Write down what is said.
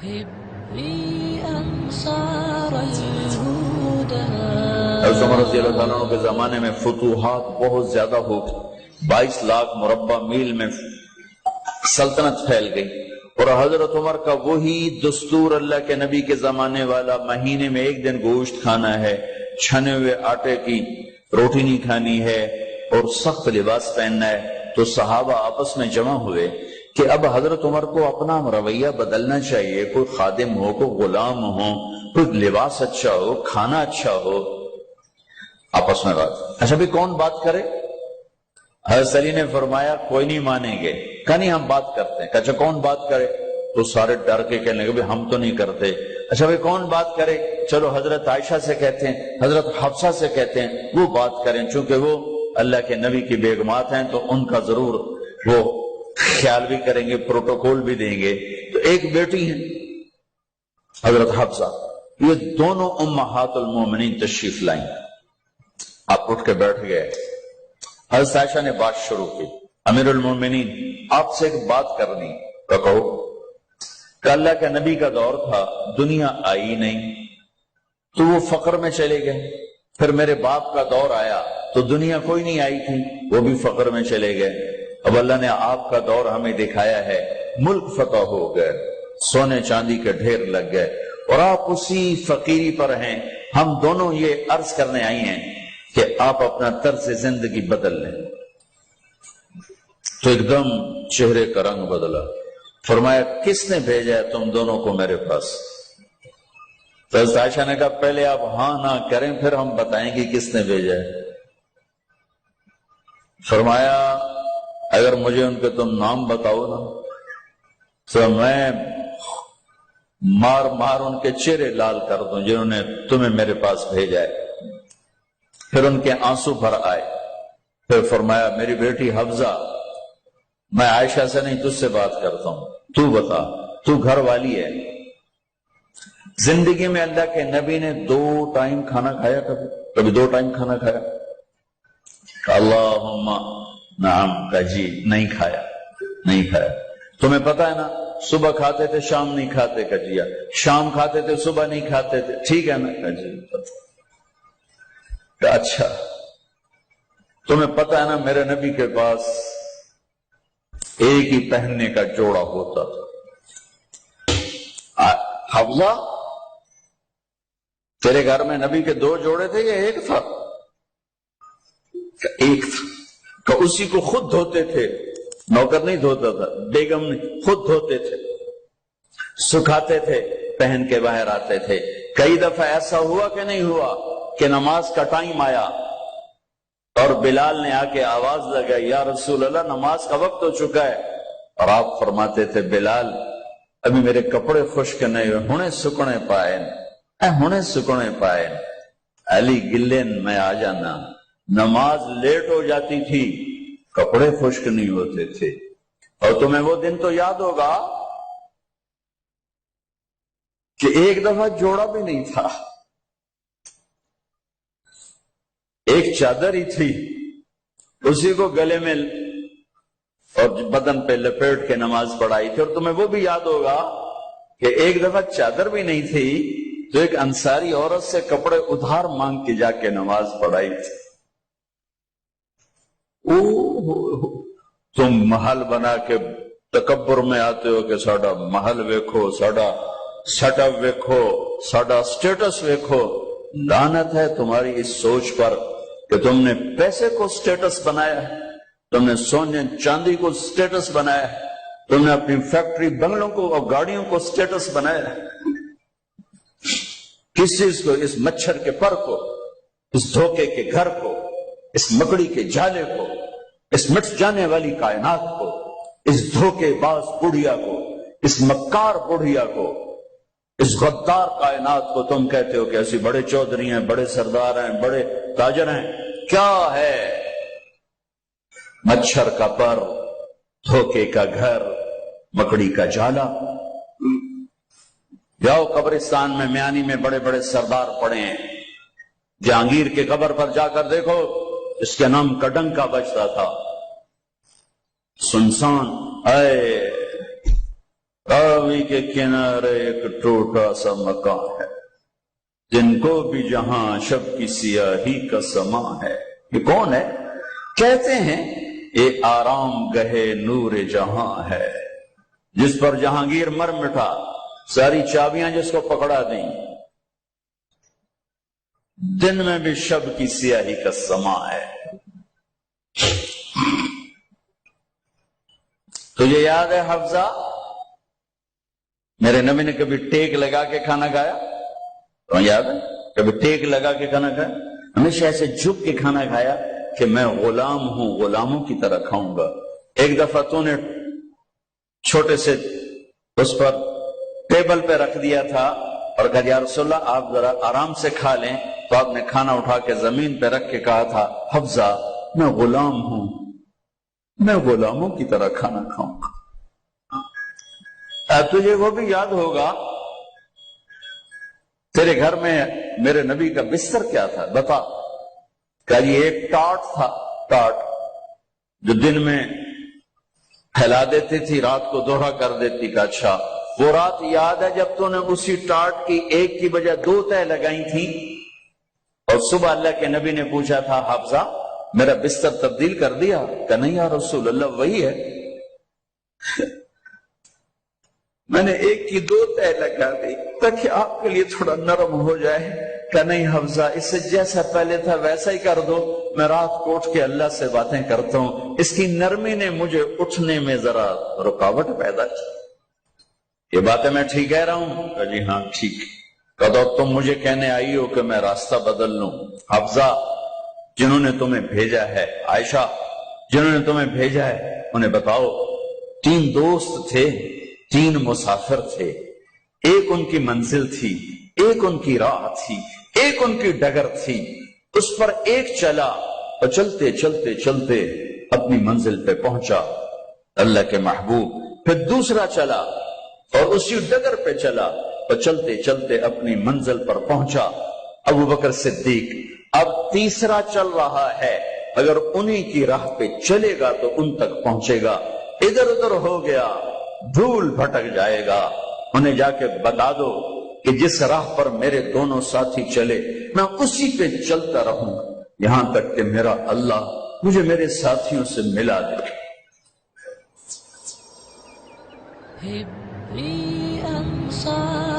حضرت عمر رضی اللہ تعالیٰ عنہ کے زمانے میں فتوحات بہت زیادہ ہو گئی، 22 لاکھ مربع میل میں سلطنت پھیل گئی، اور حضرت عمر کا وہی دستور اللہ کے نبی کے زمانے والا، مہینے میں 1 دن گوشت کھانا ہے، چھنے ہوئے آٹے کی روٹی نہیں کھانی ہے، اور سخت لباس پہننا ہے۔ تو صحابہ آپس میں جمع ہوئے کہ اب حضرت عمر کو اپنا رویہ بدلنا چاہیے، کوئی خادم ہو، کوئی غلام ہو، کوئی لباس اچھا ہو، کھانا اچھا ہو۔ آپس میں بات، اچھا بھی کون بات کرے؟ حضرت علی نے فرمایا کوئی نہیں مانیں گے، کہ نہیں ہم بات کرتے ہیں۔ اچھا کون بات کرے؟ تو سارے ڈر کے کہنے لگے ہم تو نہیں کرتے۔ اچھا بھائی کون بات کرے؟ چلو حضرت عائشہ سے کہتے ہیں، حضرت حفصہ سے کہتے ہیں وہ بات کریں، چونکہ وہ اللہ کے نبی کی بیگمات ہیں تو ان کا ضرور وہ خیال بھی کریں گے، پروٹوکول بھی دیں گے۔ تو ایک بیٹی ہیں حضرت حفصہ، یہ دونوں امہات المومنین تشریف لائیں۔ آپ اٹھ کے بیٹھ گئے، حضرت عائشہ نے بات شروع کی، امیر المومنین آپ سے ایک بات کرنی، کہو کہ اللہ کے نبی کا دور تھا، دنیا آئی نہیں تو وہ فقر میں چلے گئے، پھر میرے باپ کا دور آیا تو دنیا کوئی نہیں آئی تھی، وہ بھی فقر میں چلے گئے۔ اب اللہ نے آپ کا دور ہمیں دکھایا ہے، ملک فتح ہو گئے، سونے چاندی کے ڈھیر لگ گئے، اور آپ اسی فقیری پر ہیں۔ ہم دونوں یہ عرض کرنے آئی ہیں کہ آپ اپنا طرز زندگی بدل لیں۔ تو ایک دم چہرے کا رنگ بدلا، فرمایا کس نے بھیجا ہے تم دونوں کو میرے پاس؟ تو حضرت عائشہ نے کہا پہلے آپ ہاں نہ کریں پھر ہم بتائیں گے کس نے بھیجا ہے۔ فرمایا اگر مجھے ان کے تم نام بتاؤ نا تو میں مار مار ان کے چہرے لال کر دوں جنہوں نے تمہیں میرے پاس بھیجا ہے۔ پھر ان کے آنسو بھر آئے، پھر فرمایا میری بیٹی حفصہ، میں عائشہ سے نہیں تجھ سے بات کرتا ہوں، تو بتا، تو گھر والی ہے۔ زندگی میں اللہ کے نبی نے 2 ٹائم کھانا کھایا؟ کبھی 2 ٹائم کھانا کھایا؟ اللہم نعم، کا جی نہیں کھایا، نہیں کھایا۔ تمہیں پتا ہے نا صبح کھاتے تھے شام نہیں کھاتے، کا جی شام کھاتے تھے صبح نہیں کھاتے تھے، ٹھیک ہے نا، کا جی اچھا تمہیں پتا ہے نا میرے نبی کے پاس ایک ہی پہننے کا جوڑا ہوتا تھا۔ حفصہ تیرے گھر میں نبی کے 2 جوڑے تھے یا ایک تھا؟ ایک تھا، کہ اسی کو خود دھوتے تھے، نوکر نہیں دھوتا تھا، بیگم نہیں، خود دھوتے تھے، سکھاتے تھے، پہن کے باہر آتے تھے۔ کئی دفعہ ایسا ہوا کہ نہیں ہوا کہ نماز کا ٹائم آیا اور بلال نے آ کے آواز لگائی یا رسول اللہ نماز کا وقت ہو چکا ہے، اور آپ فرماتے تھے بلال ابھی میرے کپڑے خشک نہیں ہوئے، ہونے سکنے پائے، ہونے سکنے پائے، علی گلین میں آ جانا۔ نماز لیٹ ہو جاتی تھی، کپڑے خشک نہیں ہوتے تھے۔ اور تمہیں وہ دن تو یاد ہوگا کہ ایک دفعہ جوڑا بھی نہیں تھا، ایک چادر ہی تھی، اسی کو گلے میں اور بدن پہ لپیٹ کے نماز پڑھائی تھی۔ اور تمہیں وہ بھی یاد ہوگا کہ ایک دفعہ چادر بھی نہیں تھی تو ایک انصاری عورت سے کپڑے ادھار مانگ کے جا کے نماز پڑھائی تھی۔ تم محل بنا کے تکبر میں آتے ہو کہ ساڈا محل ویکھو، ساڈا سیٹ اپ ویکھو، ساڈا سٹیٹس ویکھو۔ لعنت ہے تمہاری اس سوچ پر کہ تم نے پیسے کو سٹیٹس بنایا ہے، تم نے سونے چاندی کو سٹیٹس بنایا ہے، تم نے اپنی فیکٹری بنگلوں کو اور گاڑیوں کو سٹیٹس بنایا ہے۔ کس چیز کو؟ اس مچھر کے پر کو، اس دھوکے کے گھر کو، اس مکڑی کے جالے کو، اس مٹ جانے والی کائنات کو، اس دھوکے باز بڑھیا کو، اس مکار بڑھیا کو، اس غدار کائنات کو تم کہتے ہو کہ ایسی بڑے چودھری ہیں، بڑے سردار ہیں، بڑے تاجر ہیں۔ کیا ہے؟ مچھر کا پر، دھوکے کا گھر، مکڑی کا جالا۔ جاؤ قبرستان میں میانی میں بڑے بڑے سردار پڑے ہیں، جہانگیر کے قبر پر جا کر دیکھو، اس کے نام کا ڈنکا بجتا تھا، سنسان۔ اے راوی کے کنارے ایک ٹوٹا سا مکان ہے، جن کو بھی جہاں شب کی سیاہی کا سما ہے۔ یہ کون ہے؟ کہتے ہیں یہ آرام گہے نور جہاں ہے، جس پر جہانگیر مر مٹا، ساری چابیاں جس کو پکڑا دیں، دن میں بھی شب کی سیاہی کا سما ہے۔ تجھے یاد ہے حفظہ، میرے نبی نے کبھی ٹیک لگا کے کھانا کھایا؟ تو یاد ہے کبھی ٹیک لگا کے کھانا کھایا؟ ہمیشہ ایسے جھک کے کھانا کھایا کہ میں غلام ہوں، غلاموں کی طرح کھاؤں گا۔ ایک دفعہ تو نے چھوٹے سے اس پر ٹیبل پہ رکھ دیا تھا اور کہا یا رسول اللہ آپ ذرا آرام سے کھا لیں، تو آپ نے کھانا اٹھا کے زمین پہ رکھ کے کہا تھا حفظہ میں غلام ہوں، میں غلاموں کی طرح کھانا کھاؤں گا۔ تجھے وہ بھی یاد ہوگا تیرے گھر میں میرے نبی کا بستر کیا تھا؟ بتا۔ کہ یہ ایک ٹاٹ تھا، ٹاٹ جو دن میں پھیلا دیتی تھی، رات کو دوہرا کر دیتی۔ کا اچھا وہ رات یاد ہے جب تو نے اسی ٹاٹ کی ایک کی بجائے 2 تہہ لگائی تھی، اور صبح اللہ کے نبی نے پوچھا تھا حفظہ میرا بستر تبدیل کر دیا؟ کہ نہیں یا رسول اللہ وہی ہے، میں نے ایک کی 2 تہہ لگا دی تاکہ آپ کے لیے تھوڑا نرم ہو جائے۔ کہ نہیں حفظہ اس سے جیسا پہلے تھا ویسا ہی کر دو، میں رات کو اٹھ کے اللہ سے باتیں کرتا ہوں، اس کی نرمی نے مجھے اٹھنے میں ذرا رکاوٹ پیدا کی۔ یہ باتیں میں ٹھیک کہہ رہا ہوں؟ کہ جی ہاں ٹھیک۔ کہو تم مجھے کہنے آئی ہو کہ میں راستہ بدل لوں؟ حفظہ جنہوں نے تمہیں بھیجا ہے، عائشہ جنہوں نے تمہیں بھیجا ہے، انہیں بتاؤ 3 دوست تھے، 3 مسافر تھے، ایک ان کی منزل تھی، ایک ان کی راہ تھی، ایک ان کی ڈگر تھی، اس پر ایک چلا اور چلتے چلتے چلتے اپنی منزل پہ پہنچا اللہ کے محبوب، پھر دوسرا چلا اور اسی ڈگر پہ چلا اور چلتے چلتے اپنی منزل پر پہنچا ابو بکر صدیق۔ اب تیسرا چل رہا ہے، اگر انہی کی راہ پہ چلے گا تو ان تک پہنچے گا، ادھر ادھر ہو گیا دھول بھٹک جائے گا۔ انہیں جا کے بتا دو کہ جس راہ پر میرے دونوں ساتھی چلے میں اسی پہ چلتا رہوں یہاں تک کہ میرا اللہ مجھے میرے ساتھیوں سے ملا دے۔ حبی انصار